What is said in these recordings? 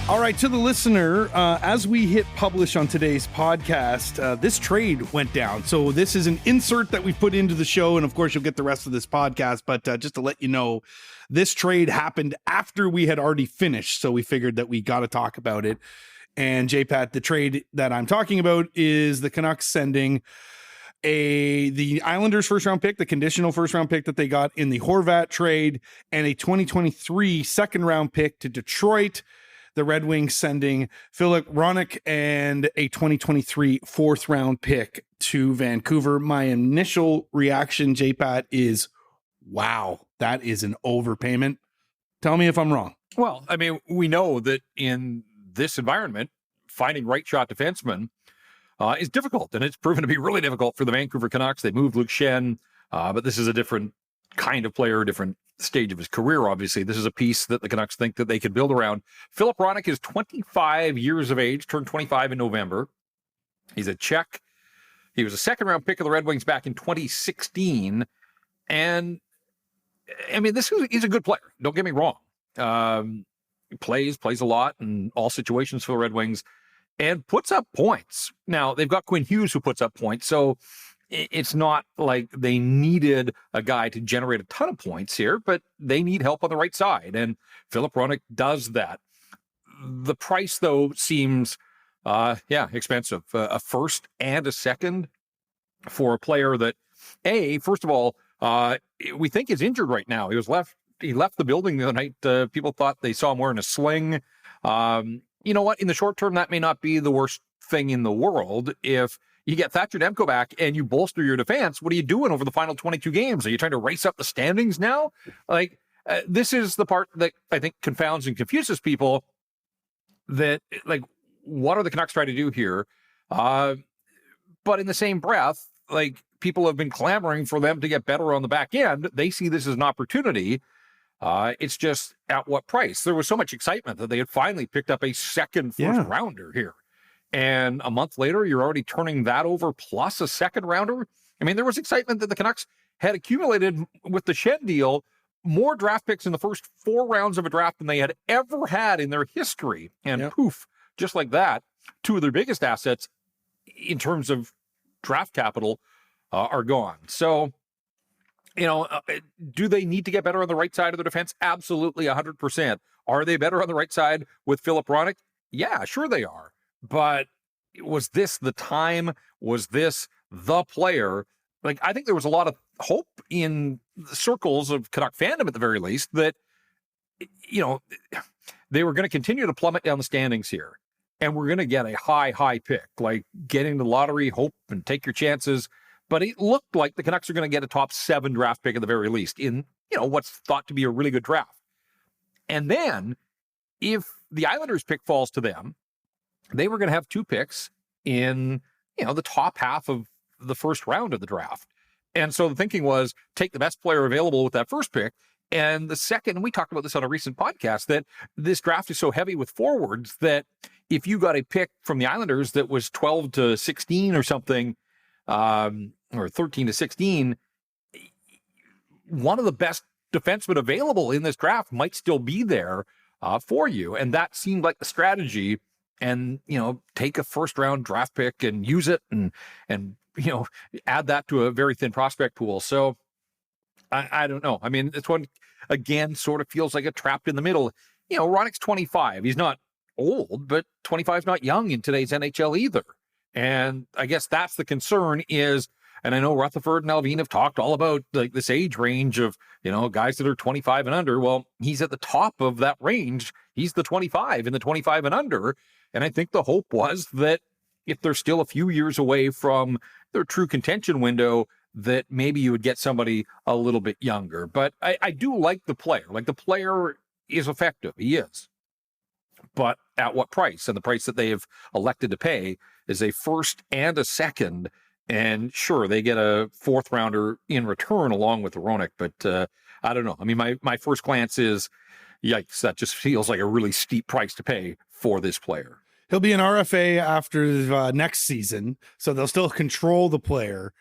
All right, to the listener, as we hit publish on today's podcast, this trade went down. So this is an insert that we put into the show, and of course you'll get the rest of this podcast. But just to let you know, this trade happened after we had already finished, so we figured that we got to talk about it. And J-Pat, the trade that I'm talking about is the Canucks sending the Islanders first round pick, the conditional first round pick that they got in the Horvat trade, and a 2023 second round pick to Detroit. The Red Wings sending Filip Hronek and a 2023 fourth round pick to Vancouver. My initial reaction, J-Pat, is, wow, that is an overpayment. Tell me if I'm wrong. Well, I mean, we know that in this environment, finding right shot defensemen is difficult, and it's proven to be really difficult for the Vancouver Canucks. They moved Luke Schenn, but this is a different kind of player, different stage of his career, obviously. This is a piece that the Canucks think that they could build around. Filip Hronek is 25 years of age, turned 25 in November. He's a Czech. He was a second-round pick of the Red Wings back in 2016. And, I mean, he's a good player. Don't get me wrong. He plays a lot in all situations for the Red Wings and puts up points. Now, they've got Quinn Hughes who puts up points, so it's not like they needed a guy to generate a ton of points here, but they need help on the right side, and Filip Hronek does that. The price, though, seems, expensive. A first and a second for a player that, first of all, we think is injured right now. He left the building the other night. People thought they saw him wearing a sling. You know what? In the short term, that may not be the worst thing in the world. If you get Thatcher Demko back and you bolster your defense, what are you doing over the final 22 games? Are you trying to race up the standings now? This is the part that I think confounds and confuses people, that, what are the Canucks trying to do here? But in the same breath, people have been clamoring for them to get better on the back end. They see this as an opportunity. It's just at what price? There was so much excitement that they had finally picked up a second first rounder here. And a month later, you're already turning that over plus a second rounder. I mean, there was excitement that the Canucks had accumulated with the Schenn deal more draft picks in the first 4 rounds of a draft than they had ever had in their history. And poof, just like that, 2 of their biggest assets in terms of draft capital are gone. So, do they need to get better on the right side of the defense? Absolutely, 100%. Are they better on the right side with Filip Hronek? Yeah, sure they are. But was this the time? Was this the player? I think there was a lot of hope in the circles of Canuck fandom, at the very least, that, they were going to continue to plummet down the standings here. And we're going to get a high pick, getting the lottery, hope and take your chances. But it looked like the Canucks are going to get a top 7 draft pick at the very least in, what's thought to be a really good draft. And then if the Islanders pick falls to them, they were going to have 2 picks in, the top half of the first round of the draft. And so the thinking was take the best player available with that first pick. And the second, and we talked about this on a recent podcast, that this draft is so heavy with forwards that if you got a pick from the Islanders that was 12 to 16 or something, or 13 to 16, one of the best defensemen available in this draft might still be there for you. And that seemed like the strategy. And, take a first round draft pick and use it and add that to a very thin prospect pool. So I don't know. I mean, this one, again, sort of feels like a trapped in the middle. Hronek's 25. He's not old, but 25 is not young in today's NHL either. And I guess that's the concern is, and I know Rutherford and Alvin have talked all about this age range of, guys that are 25 and under. Well, he's at the top of that range. He's the 25 and the 25 and under. And I think the hope was that if they're still a few years away from their true contention window, that maybe you would get somebody a little bit younger. But I do like the player. The player is effective. He is. But at what price? And the price that they have elected to pay is a first and a second. And sure, they get a 4th rounder in return along with the Hronek. But I don't know. I mean, my first glance is, yikes, that just feels like a really steep price to pay for this player. He'll be an RFA after next season, so they'll still control the player.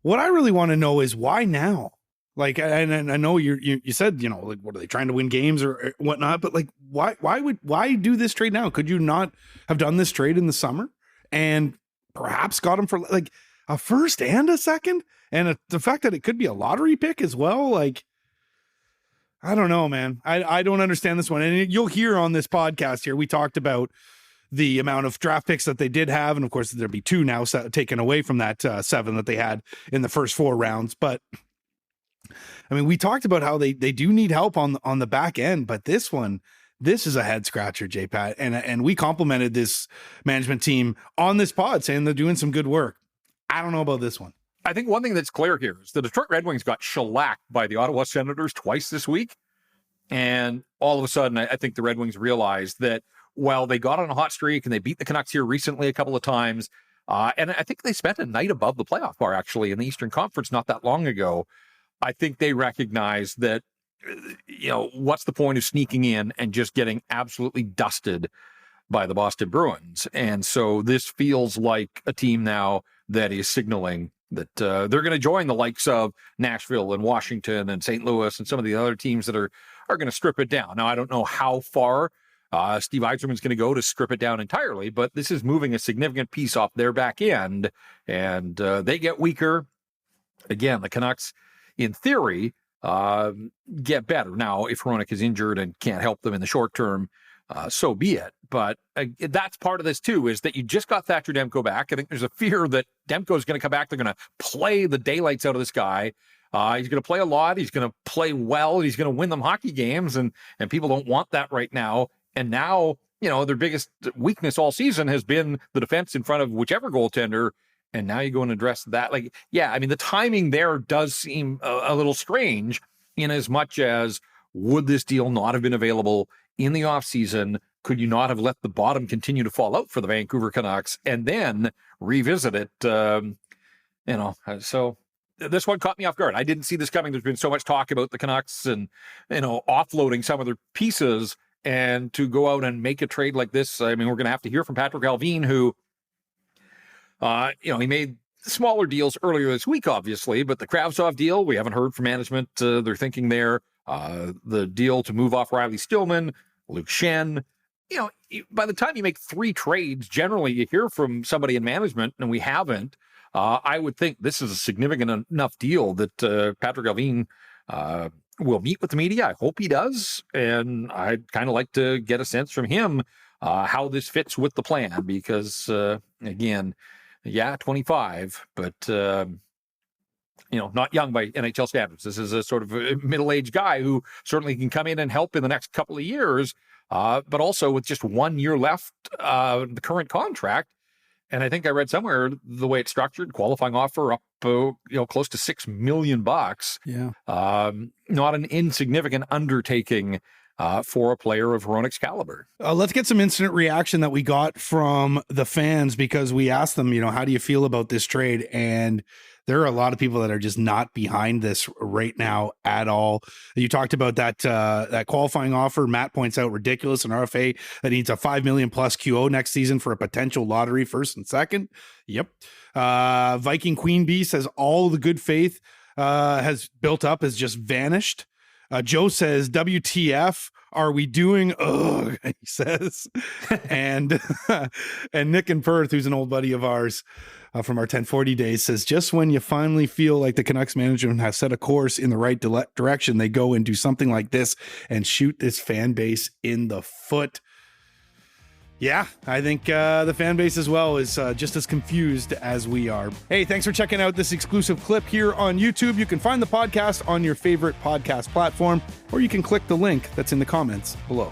What I really want to know is why now? Like, and I know you said, like, what are they trying to win games or whatnot? But like, why do this trade now? Could you not have done this trade in the summer and perhaps got him for like a first and a second? And the fact that it could be a lottery pick as well. Like, I don't know, man. I don't understand this one. And you'll hear on this podcast here, we talked about the amount of draft picks that they did have. And of course, there'd be 2 now taken away from that 7 that they had in the first 4 rounds. But I mean, we talked about how they do need help on the back end, but this is a head scratcher, J-Pat. And we complimented this management team on this pod saying they're doing some good work. I don't know about this one. I think one thing that's clear here is the Detroit Red Wings got shellacked by the Ottawa Senators twice this week. And all of a sudden, I think the Red Wings realized that while they got on a hot streak and they beat the Canucks here recently a couple of times, and I think they spent a night above the playoff bar actually in the Eastern Conference not that long ago, I think they recognize that, what's the point of sneaking in and just getting absolutely dusted by the Boston Bruins? And so this feels like a team now that is signaling that they're going to join the likes of Nashville and Washington and St. Louis and some of the other teams that are going to strip it down. Now, I don't know how far Steve Yzerman's going to go to strip it down entirely, but this is moving a significant piece off their back end, and they get weaker. Again, the Canucks, in theory, get better. Now, if Hronek is injured and can't help them in the short term, so be it. But that's part of this, too, is that you just got Thatcher Demko back. I think there's a fear that Demko is going to come back. They're going to play the daylights out of this guy. He's going to play a lot. He's going to play well. He's going to win them hockey games, and people don't want that right now. And now, their biggest weakness all season has been the defense in front of whichever goaltender. And now you go and address that. Like, yeah, I mean, the timing there does seem a little strange in as much as would this deal not have been available in the offseason? Could you not have let the bottom continue to fall out for the Vancouver Canucks and then revisit it? So this one caught me off guard. I didn't see this coming. There's been so much talk about the Canucks and, offloading some of their pieces, and to go out and make a trade like this. I mean, we're going to have to hear from Patrick Allvin, who, he made smaller deals earlier this week, obviously, but the Kravtsov deal, we haven't heard from management. They're thinking there. The deal to move off Riley Stillman, Luke Schenn. By the time you make 3 trades, generally you hear from somebody in management, and we haven't. I would think this is a significant enough deal that Patrick Allvin will meet with the media. I hope he does. And I'd kind of like to get a sense from him how this fits with the plan, because, again, 25, but, not young by NHL standards. This is a sort of a middle-aged guy who certainly can come in and help in the next couple of years, but also with just 1 year left, the current contract. And I think I read somewhere the way it's structured, qualifying offer up, close to $6 million. Yeah. Not an insignificant undertaking for a player of Hronek's caliber. Let's get some instant reaction that we got from the fans, because we asked them, how do you feel about this trade? And there are a lot of people that are just not behind this right now at all. You talked about that qualifying offer. Matt points out ridiculous. An RFA that needs a $5 million plus QO next season for a potential lottery first and second. Yep. Viking Queen Bee says all the good faith has built up has just vanished. Joe says, WTF are we doing? Ugh, he says. and Nick in Perth, who's an old buddy of ours from our 1040 days, says, just when you finally feel like the Canucks management has set a course in the right direction, they go and do something like this and shoot this fan base in the foot. Yeah, I think the fan base as well is just as confused as we are. Hey, thanks for checking out this exclusive clip here on YouTube. You can find the podcast on your favorite podcast platform, or you can click the link that's in the comments below.